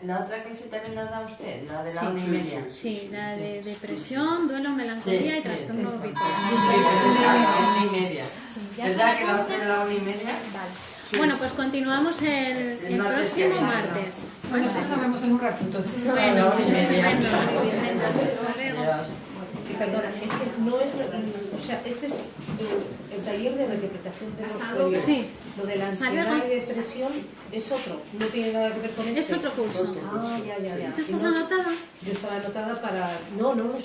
la otra clase también la da usted, la de la Sí. 1:30. Sí, la de depresión, duelo, melancolía Sí, y sí, trastorno eso. bipolar. Sí, pero es a la 1:30. Sí, ya ¿Verdad son que las la 11? otra es la 1:30? Vale. Bueno, pues continuamos el martes que próximo viene, ¿no? martes. Bueno, sí, nos vemos en un rato, entonces. Bueno, A la 1:30. estupendo, muy bien, venga, hasta luego. Adiós. Que perdona, es que no es, o sea, este es el taller de la interpretación de los sueños. Sí. Lo de la Hasta ansiedad luego. y depresión es otro, no tiene nada que ver con Es este. otro curso. Ah, ya. ¿Tú Y estás no- anotada? Yo estaba anotada para... No lo sé.